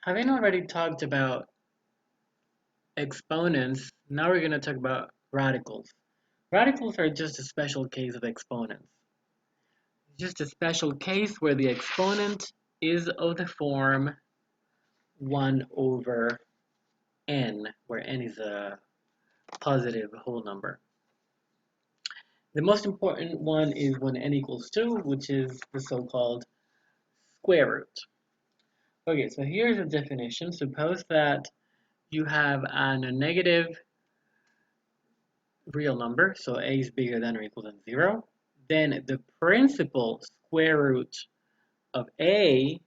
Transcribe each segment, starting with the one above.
Having already talked about exponents, now we're going to talk about radicals. Radicals are just a special case of exponents. It's just a special case where the exponent is of the form 1 over n, where n is a positive whole number. The most important one is when n equals 2, which is the so-called square root. Okay, so here's a definition. Suppose that you have a negative real number, so a is bigger than or equal than 0. Then the principal square root of a,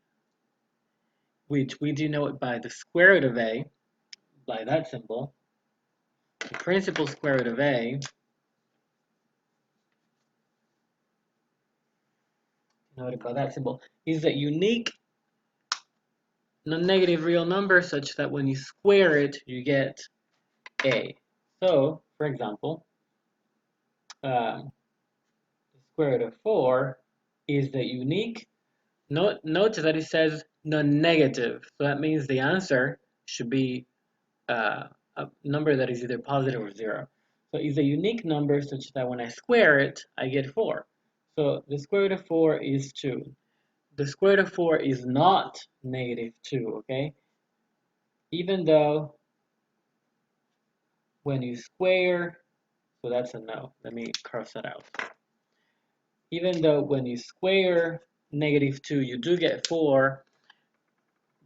which we denote by the square root of a, by that symbol, the principal square root of a, denoted by that symbol, is a unique non-negative real number such that when you square it, you get a. So, for example, the square root of 4 is the unique. Note that it says non-negative, so that means the answer should be a number that is either positive or 0. So it's a unique number such that when I square it, I get 4. So the square root of 4 is 2. The square root of 4 is not negative 2, okay? Even though when you square, so that's a no. Let me cross that out. Even though when you square negative 2, you do get 4,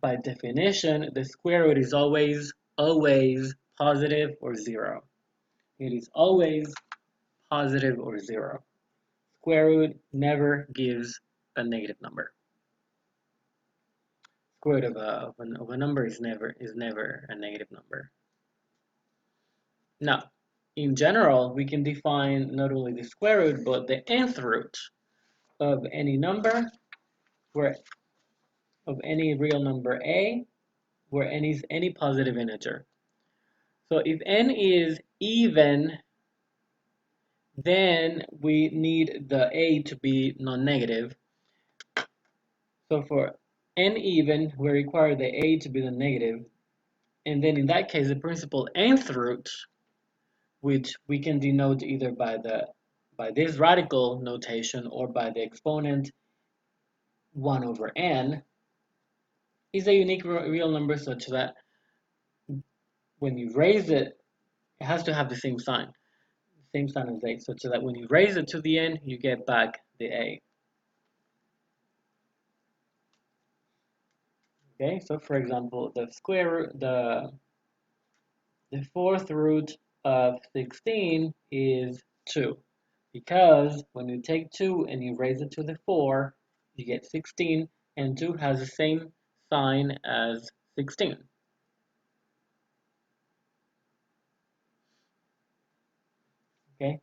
by definition, the square root is always positive or 0. It is always positive or 0. Square root never gives a negative number. Square root of a number is never a negative number. Now, in general, we can define not only the square root, but the nth root of any number, where of any real number a, where n is any positive integer. So if n is even, then we need the a to be non-negative. So for n even, we require the a to be the negative. And then in that case, the principal nth root, which we can denote either by this radical notation or by the exponent 1 over n, is a unique real number such that when you raise it, it has to have the same sign as a, such that when you raise it to the n, you get back the a. Okay, so for example, the fourth root of 16 is 2, because when you take 2 and you raise it to the 4, you get 16, and 2 has the same sign as 16. Okay,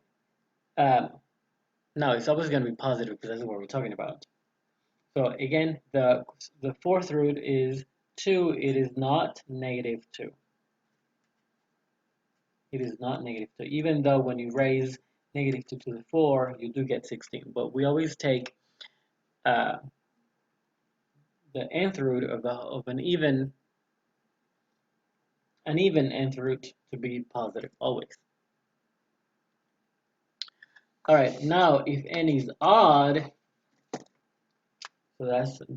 now it's always going to be positive because that's what we're talking about. So again, the fourth root is 2. It is not negative 2. It is not negative 2, even though when you raise negative 2 to the 4, you do get 16. But we always take the nth root of an even nth root to be positive always. All right, now if n is odd, so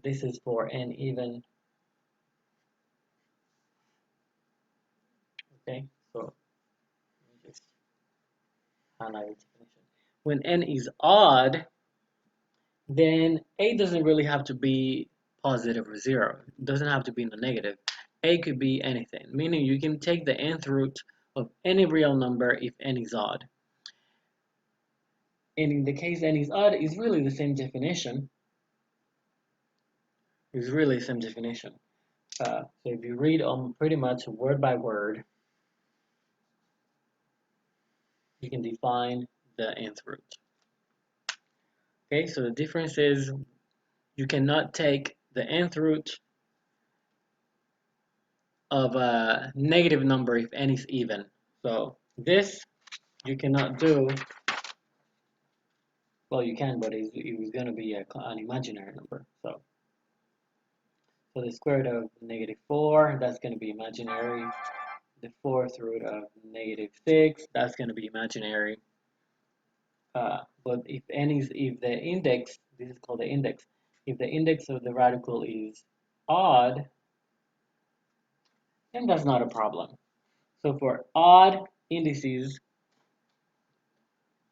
this is for n even. Okay, so just highlight definition. When n is odd, then a doesn't really have to be positive or 0. It doesn't have to be in the negative. A could be anything, meaning you can take the nth root of any real number if n is odd. And in the case n is odd, it's really the same definition. It's really the same definition. So if you read pretty much word by word, you can define the nth root. Okay, so the difference is you cannot take the nth root of a negative number if n is even. So this you cannot do. Well, you can, but it was going to be an imaginary number. So So the square root of -4, that's going to be imaginary. The fourth root of -6, that's going to be imaginary. But if the index, this is called the index, if the index of the radical is odd, then that's not a problem. So for odd indices,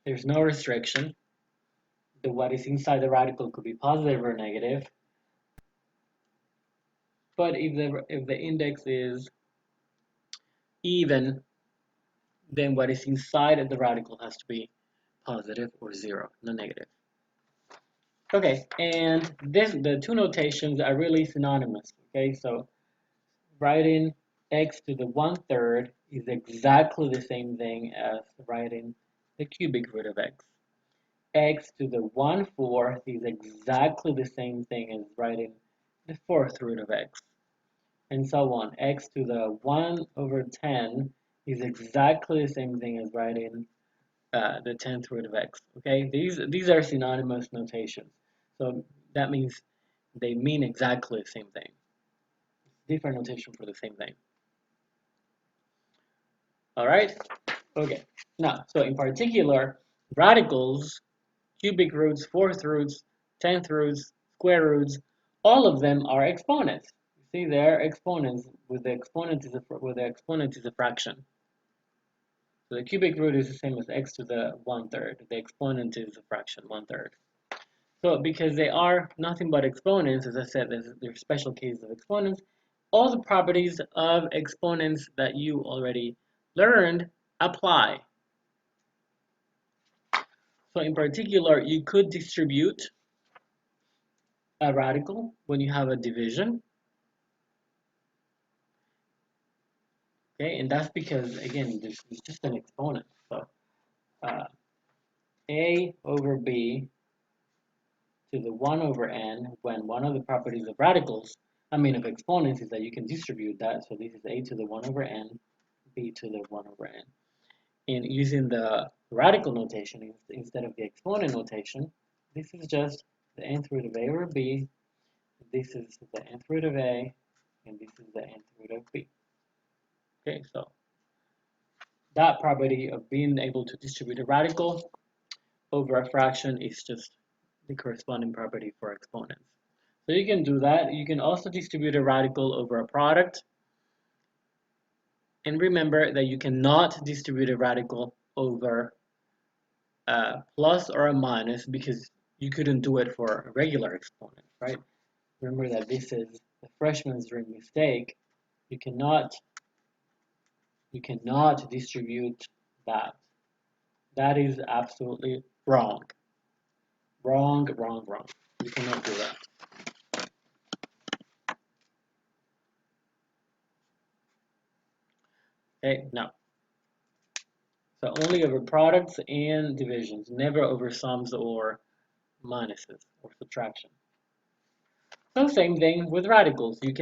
there's no restriction. What is inside the radical could be positive or negative. But if the index is even, then what is inside the radical has to be positive or 0, no negative. Okay, and the two notations are really synonymous. Okay, so writing x to the 1/3 is exactly the same thing as writing the cubic root of x. X to the 1/4 is exactly the same thing as writing the fourth root of x, and so on. X to the 1/10 is exactly the same thing as writing the 10th root of x. Okay, these are synonymous notations, so that means they mean exactly the same thing. Different notation for the same thing. All right. Okay. Now, so in particular, radicals, cubic roots, fourth roots, 10th roots, square roots, all of them are exponents. You see, they're exponents with the exponent is a fraction. So the cubic root is the same as x to the 1/3. The exponent is a fraction, 1/3. So because they are nothing but exponents, as I said, there's special cases of exponents. All the properties of exponents that you already learned apply. So in particular, you could distribute a radical when you have a division. Okay, and that's because, again, this is just an exponent. So uh, a over b to the 1/n, when one of the properties of radicals, of exponents, is that you can distribute that. So this is a to the 1/n, b to the 1/n. And using the radical notation instead of the exponent notation, this is just the nth root of a over b, this is the nth root of a, and this is the nth root of b. Okay, so that property of being able to distribute a radical over a fraction is just the corresponding property for exponents. So you can do that. You can also distribute a radical over a product. And remember that you cannot distribute a radical over a plus or a minus because you couldn't do it for a regular exponent, right? Remember that this is the freshman's dream mistake. You cannot distribute that. That is absolutely wrong. Wrong, wrong, wrong. You cannot do that. Okay, now, so only over products and divisions, never over sums or minuses or subtraction. So same thing with radicals. You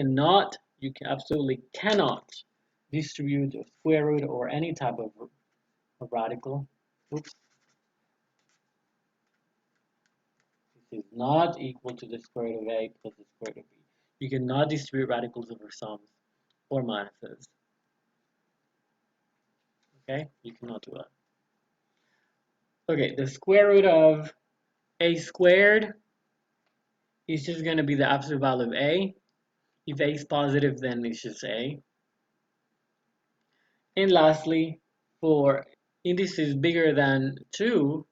absolutely cannot distribute a square root or any type of radical. Oops. This is not equal to the square root of a plus the square root of b. You cannot distribute radicals over sums or minuses. Okay, you cannot do that. Okay, the square root of a squared is just going to be the absolute value of a. If a is positive, then it's just a. And lastly, for indices bigger than 2,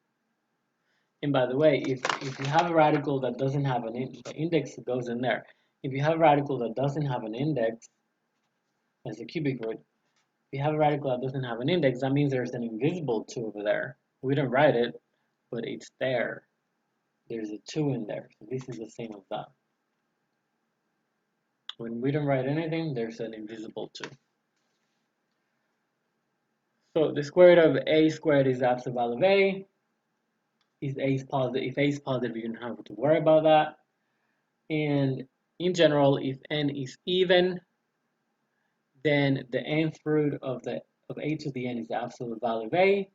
and by the way, if you have a radical that doesn't have an index goes in there. If you have a radical that doesn't have an index, as a cubic root, if you have a radical that doesn't have an index, that means there's an invisible 2 over there. We don't write it, but it's there. There's a 2 in there, so this is the same as that. When we don't write anything, there's an invisible 2. So the square root of a squared is the absolute value of a. If a is positive, you don't have to worry about that. And in general, if n is even, then the nth root of a to the n is the absolute value of a.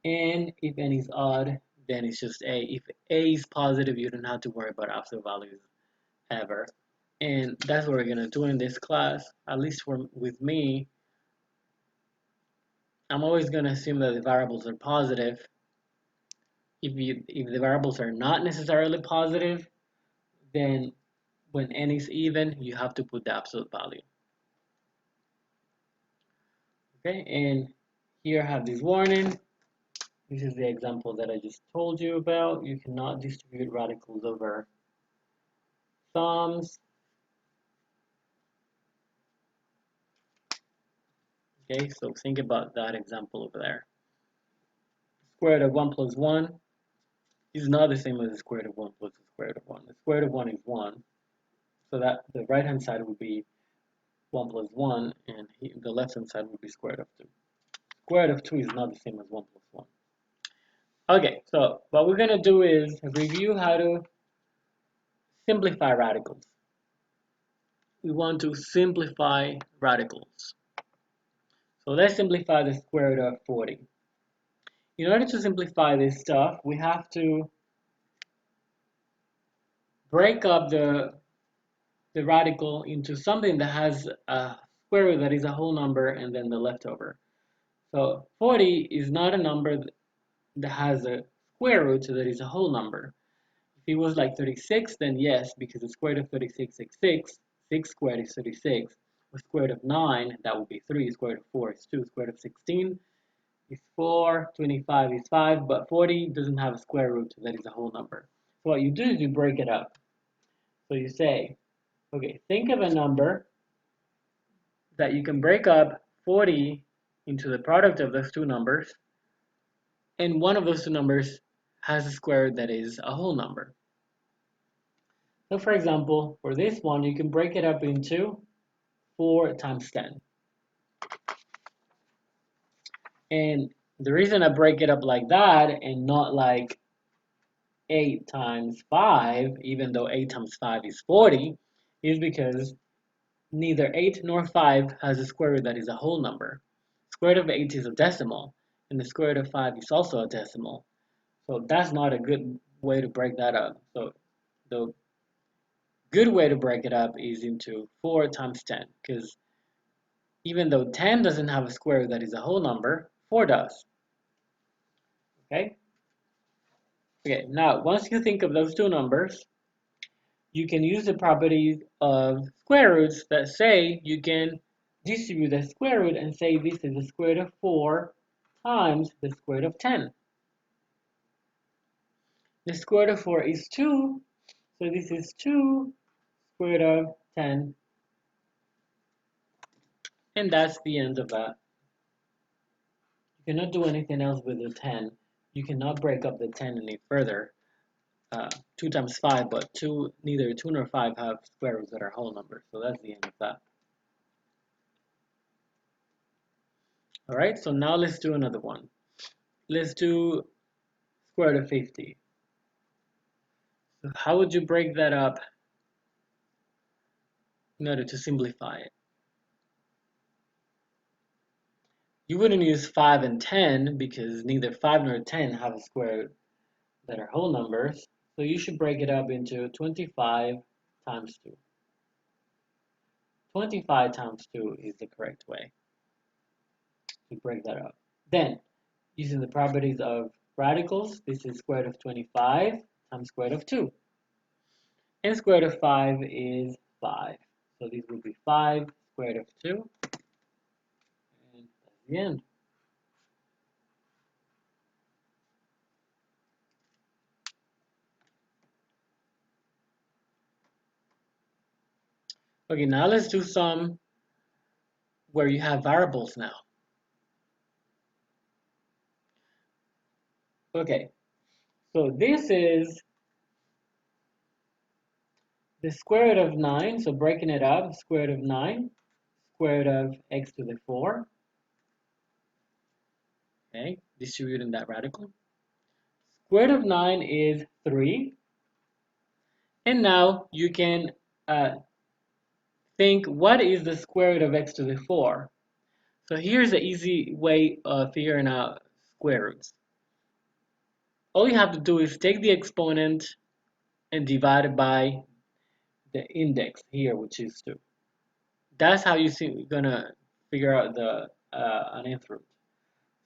And if n is odd, then it's just a. If a is positive, you don't have to worry about absolute values ever. And that's what we're going to do in this class. At least with me, I'm always going to assume that the variables are positive. If the variables are not necessarily positive, then when n is even, you have to put the absolute value. Okay, and here I have this warning. This is the example that I just told you about. You cannot distribute radicals over sums. Okay, so think about that example over there. Square root of 1 plus 1 is not the same as the square root of 1 plus the square root of 1. The square root of 1 is 1. So that the right hand side would be 1 plus 1, and the left hand side would be square root of 2. Square root of 2 is not the same as 1 plus 1. Okay, so what we're going to do is review how to simplify radicals. We want to simplify radicals. So let's simplify the square root of 40. In order to simplify this stuff, we have to break up the radical into something that has a square root that is a whole number and then the leftover. So 40 is not a number that has a square root that is a whole number. If it was like 36, then yes, because the square root of 36 is 6. 6 squared is 36. Or square root of 9, that would be 3. Square root of 4 is 2. Square root of 16 is 4. 25 is 5. But 40 doesn't have a square root that is a whole number. So what you do is you break it up. So you say, okay, think of a number that you can break up 40 into the product of those two numbers, and one of those two numbers has a square root that is a whole number. So for example, for this one, you can break it up into 4 times 10. And the reason I break it up like that and not like 8 times 5, even though 8 times 5 is 40, is because neither 8 nor 5 has a square root that is a whole number. Square root of 8 is a decimal, and the square root of 5 is also a decimal. So that's not a good way to break that up. So the good way to break it up is into 4 times 10, because even though 10 doesn't have a square root that is a whole number, 4 does. Okay? Okay, now once you think of those two numbers, you can use the properties of square roots that say you can distribute the square root and say this is the square root of 4 times the square root of 10. The square root of 4 is 2, so this is 2 square root of 10, and that's the end of that. You cannot do anything else with the 10. You cannot break up the 10 any further. 2 times 5, but neither 2 nor 5 have square roots that are whole numbers, so that's the end of that. Alright, so now let's do another one. Let's do square root of 50. So how would you break that up in order to simplify it? You wouldn't use 5 and 10 because neither 5 nor 10 have a square root that are whole numbers. So you should break it up into 25 times 2. 25 times 2 is the correct way to break that up. Then, using the properties of radicals, this is square root of 25 times square root of 2. And square root of 5 is 5. So these will be 5 square root of 2. And that's the end. Okay, now let's do some where you have variables now. Okay, so this is the square root of 9, so breaking it up, square root of 9, square root of x to the 4. Okay, distributing that radical. Square root of 9 is 3. And now you can think, what is the square root of x to the 4? So here's an easy way of figuring out square roots. All you have to do is take the exponent and divide it by the index here, which is 2. That's how you're gonna figure out the an nth root.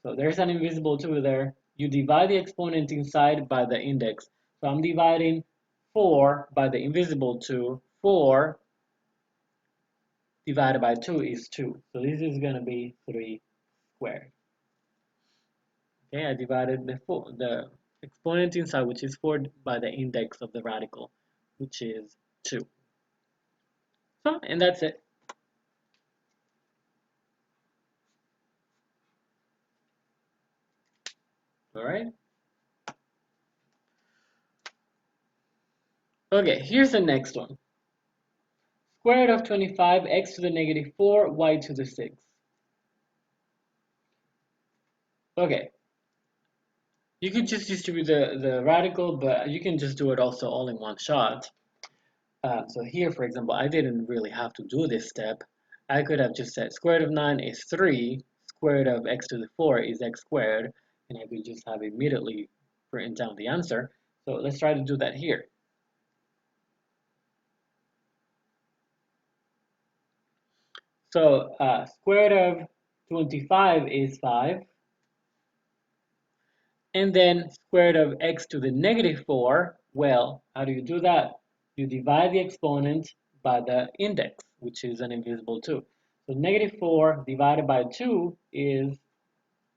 So there's an invisible 2 there. You divide the exponent inside by the index. So I'm dividing 4 by the invisible 2. 4 divided by 2 is 2. So this is going to be 3 squared. Okay, I divided the exponent inside, which is 4, by the index of the radical, which is 2. So, and that's it. All right. Okay, here's the next one. Square root of 25, x to the negative 4, y to the 6. Okay, you could just distribute the radical, but you can just do it also all in one shot. So here, for example, I didn't really have to do this step. I could have just said square root of 9 is 3, square root of x to the 4 is x squared, and I could just have immediately written down the answer. So let's try to do that here. So square root of 25 is 5. And then square root of x to the negative 4, well, how do you do that? You divide the exponent by the index, which is an invisible 2. So negative 4 divided by 2 is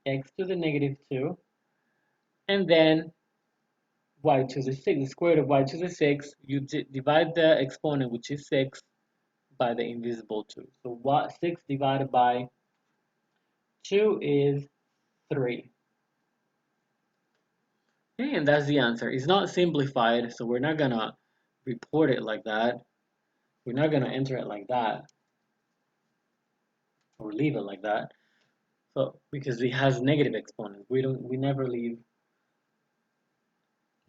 x to the negative 2. And then y to the 6, the square root of y to the 6, you divide the exponent, which is 6, by the invisible 2. So 6 divided by 2 is 3. Okay, and that's the answer. It's not simplified, so we're not gonna report it like that. We're not gonna enter it like that or leave it like that. So because it has negative exponents, we never leave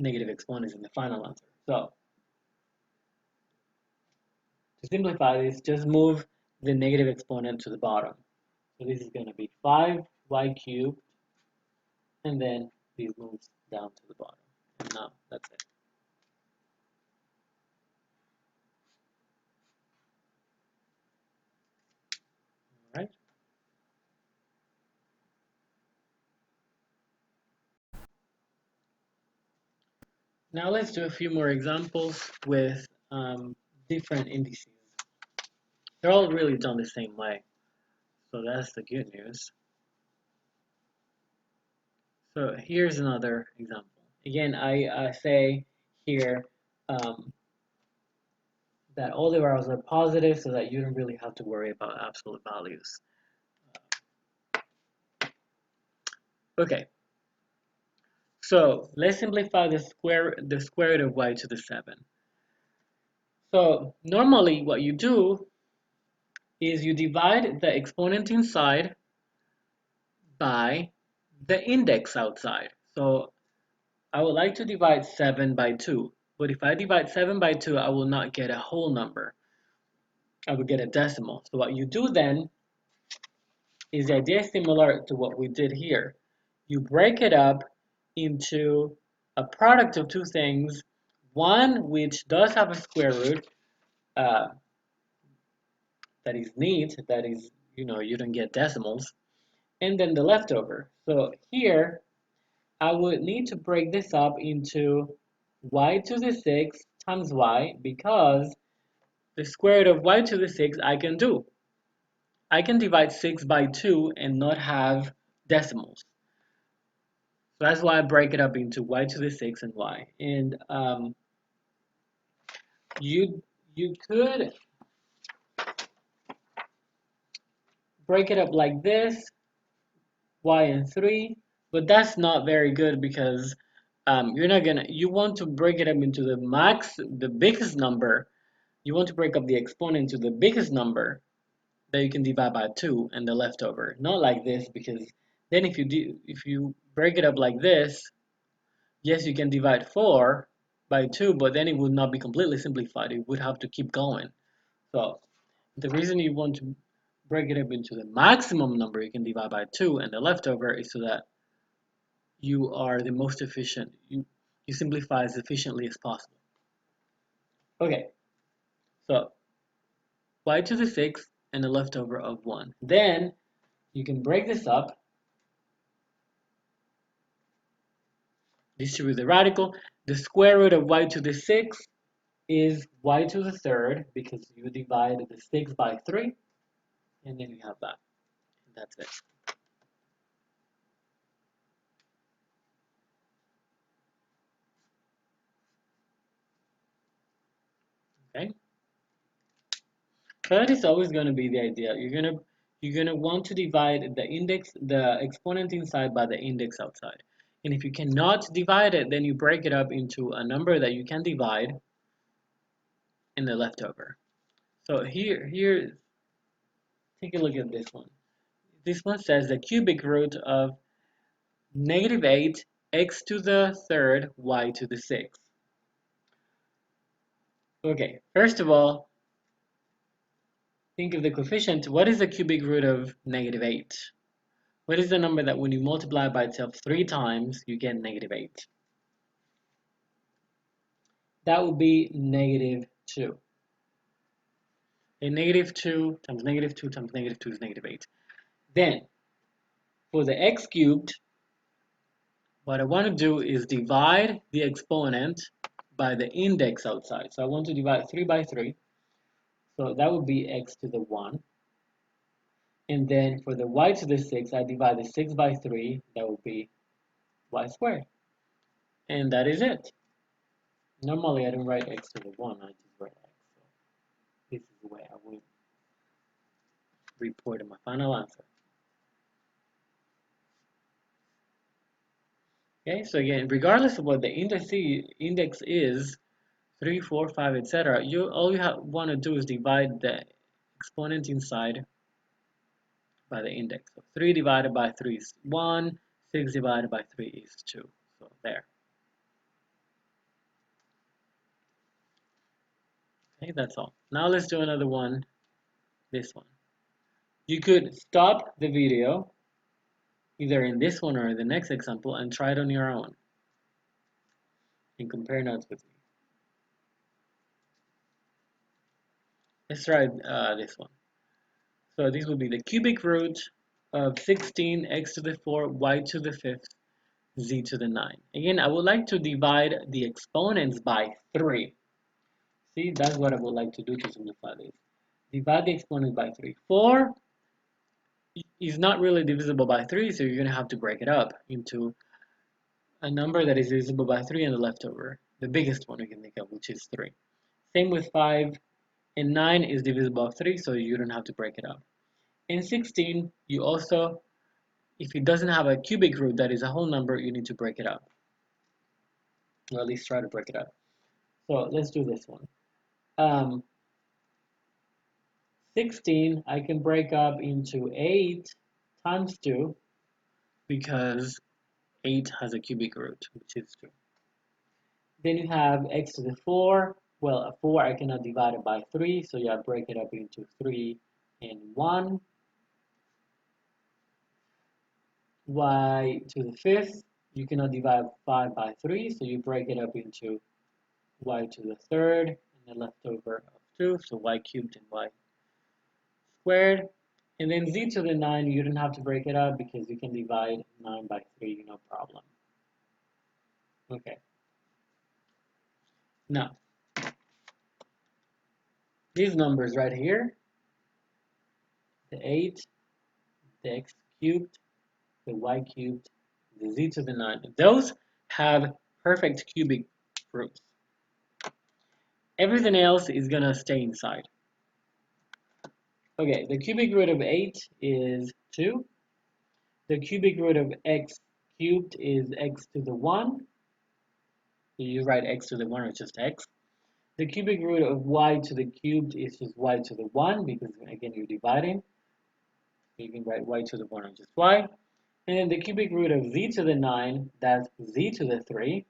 negative exponents in the final answer. So to simplify this, just move the negative exponent to the bottom. So this is gonna be 5y cubed, and then this moves down to the bottom. And now that's it. All right. Now let's do a few more examples with different indices. They're all really done the same way, so that's the good news. So here's another example. Again, I say here that all the values are positive so that you don't really have to worry about absolute values. Okay, so let's simplify the square root of y to the 7. So normally what you do is you divide the exponent inside by the index outside. So I would like to divide 7 by 2, but if I divide 7 by 2, I will not get a whole number. I will get a decimal. So what you do then is the idea similar to what we did here. You break it up into a product of two things, one which does have a square root uh, that is neat, that is, you don't get decimals, and then the leftover. So here, I would need to break this up into y to the 6 times y, because the square root of y to the 6 I can do. I can divide 6 by 2 and not have decimals. So that's why I break it up into y to the 6 and y. And you could break it up like this, y and 3, but that's not very good because you want to break it up into the biggest number. You want to break up the exponent to the biggest number that you can divide by 2 and the leftover. Not like this, because then if you break it up like this, yes, you can divide 4 by 2, but then it would not be completely simplified. It would have to keep going. So the reason you want to break it up into the maximum number you can divide by 2 and the leftover is so that you are the most efficient. You simplify as efficiently as possible. Okay, So y to the 6 and a leftover of 1. Then you can break this up, distribute the radical. The square root of y to the 6 is y to the third because you divide the 6 by 3, and then you have that. And that's it. Okay? So that is always going to be the idea. You're gonna want to divide the exponent inside by the index outside. And if you cannot divide it, then you break it up into a number that you can divide and the leftover. So here, take a look at this one. This one says the cubic root of -8 x to the third y to the 6th. Okay, first of all, think of the coefficient. What is the cubic root of -8? What is the number that when you multiply by itself 3 times, you get -8? That would be -2. And -2 times -2 times -2 is -8. Then, for the x cubed, what I want to do is divide the exponent by the index outside. So I want to divide 3 by 3. So that would be x to the 1. And then for the y to the 6, I divide the 6 by 3. That would be y squared. And that is it. Normally, I don't write x to the 1. I just write x. So this is the way I would report my final answer. Okay, so again, regardless of what the index is, 3, 4, 5, etc., all you want to do is divide the exponent inside by the index. So 3 divided by 3 is 1, 6 divided by 3 is 2. So there. Okay, that's all. Now let's do another one, this one. You could stop the video, either in this one or in the next example, and try it on your own. And compare notes with me. Let's try this one. So this will be the cubic root of 16 x to the 4 y to the 5th z to the 9. Again, I would like to divide the exponents by 3. See, that's what I would like to do to simplify this. Divide the exponent by 3. 4 is not really divisible by 3, so you're going to have to break it up into a number that is divisible by 3 and the leftover, the biggest one you can think of, which is 3. Same with 5 and 9 is divisible by 3, so you don't have to break it up. In 16, you also, if it doesn't have a cubic root that is a whole number, you need to break it up. Or at least try to break it up. So let's do this one. 16, I can break up into 8 times 2 because 8 has a cubic root, which is 2. Then you have x to the 4. Well, a 4 I cannot divide it by 3, so you break it up into 3 and 1. Y to the 5th, you cannot divide 5 by 3, so you break it up into y to the 3rd, and a leftover of 2, so y cubed and y squared. And then z to the 9, you don't have to break it up because you can divide 9 by 3, no problem. Okay. Now, these numbers right here, the 8, the x cubed, the y cubed, the z to the 9, those have perfect cubic roots. Everything else is going to stay inside. Okay, the cubic root of 8 is 2. The cubic root of x cubed is x to the 1. So you write x to the 1 or just x. The cubic root of y to the cubed is just y to the 1 because, again, you're dividing. So you can write y to the 1 or just y. And then the cubic root of z to the 9, that's z to the 3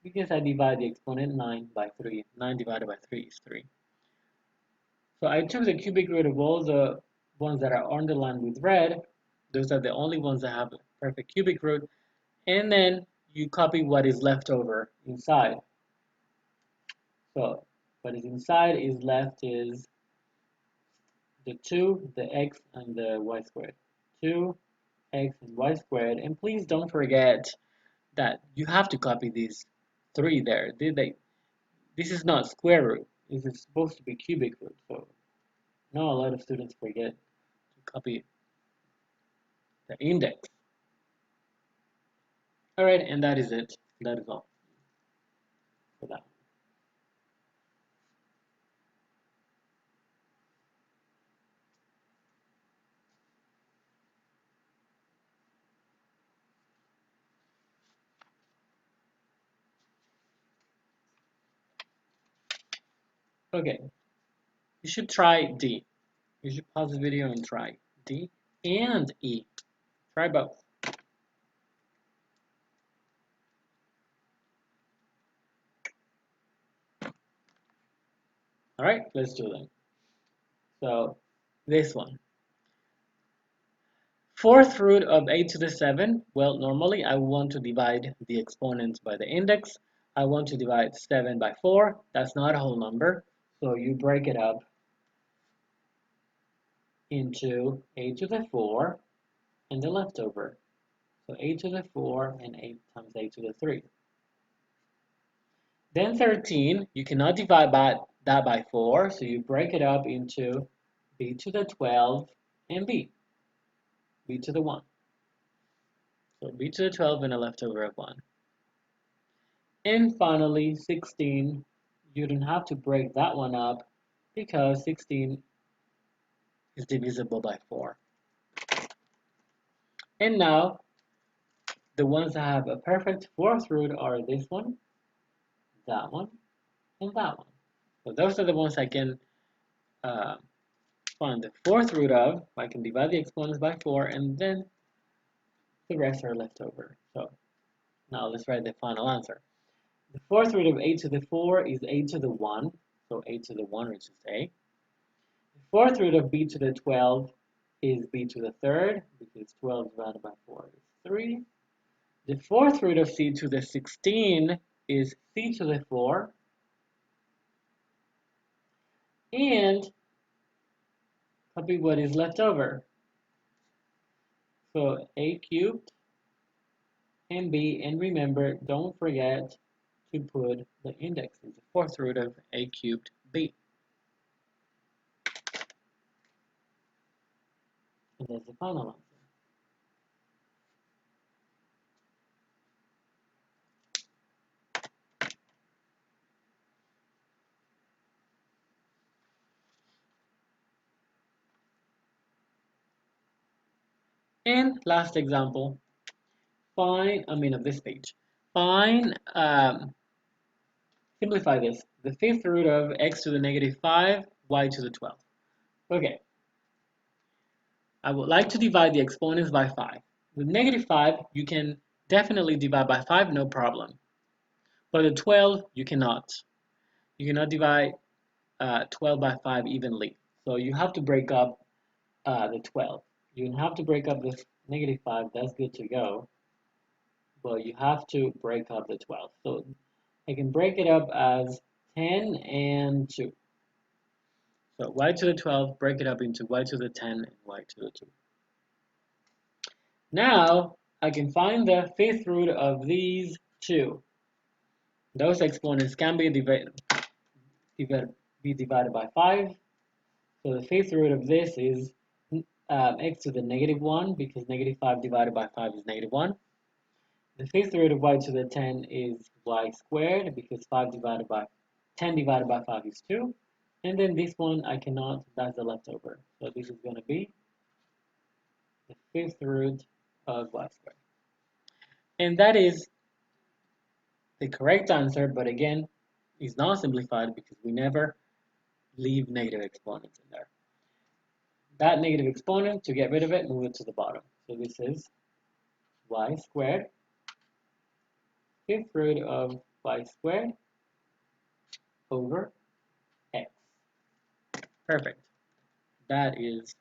because I divide the exponent 9 by 3. 9 divided by 3 is 3. So I took the cubic root of all the ones that are underlined with red. Those are the only ones that have a perfect cubic root. And then you copy what is left over inside. So What is inside is left is the 2, the x, and the y squared. 2, x, and y squared. And please don't forget that you have to copy these 3 there. This is not square root. This is supposed to be cubic root. So now a lot of students forget to copy the index. All right, and that is it. That is all for that. Okay, you should try D. You should pause the video and try D and E. Try both. All right, let's do them. So this one. Fourth root of 8 to the 7. Well, normally I want to divide the exponents by the index. I want to divide 7 by 4. That's not a whole number. So you break it up into 8 to the 4 and the leftover. So 8 to the 4 and 8 times 8 to the 3. Then 13, you cannot divide that by 4, so you break it up into b to the 12 and b to the 1. So b to the 12 and a leftover of 1. And finally, 16, you don't have to break that one up because 16 is divisible by 4. And now, the ones that have a perfect fourth root are this one, that one, and that one. So those are the ones I can find the fourth root of. I can divide the exponents by 4, and then the rest are left over. So now let's write the final answer. The fourth root of 8 to the 4 is 8 to the 1. So 8 to the 1, which is A. The fourth root of b to the 12 is b to the third, because 12 divided by 4 is 3. The fourth root of c to the 16 is c to the 4. And copy what is left over. So a cubed and b, and remember, don't forget to put the index as the fourth root of a cubed b. And that's the final answer. And last example, of this page. Simplify this. The fifth root of x to the negative 5, y to the 12. Okay, I would like to divide the exponents by 5. With negative 5, you can definitely divide by 5, no problem. But the 12, you cannot. You cannot divide 12 by 5 evenly. So you have to break up the 12. You have to break up this negative 5, that's good to go. But you have to break up the 12. So I can break it up as 10 and 2. So y to the 12, break it up into y to the 10 and y to the 2. Now, I can find the fifth root of these two. Those exponents can be divided by 5. So the fifth root of this is x to the negative 1, because negative 5 divided by 5 is negative 1. The fifth root of y to the 10 is y squared, because 10 divided by 5 is 2. And then this one I cannot, that's the leftover. So this is going to be the fifth root of y squared. And that is the correct answer, but again, it's not simplified because we never leave negative exponents in there. That negative exponent, to get rid of it, move it to the bottom. So this is y squared, fifth root of y squared over x. Perfect. That is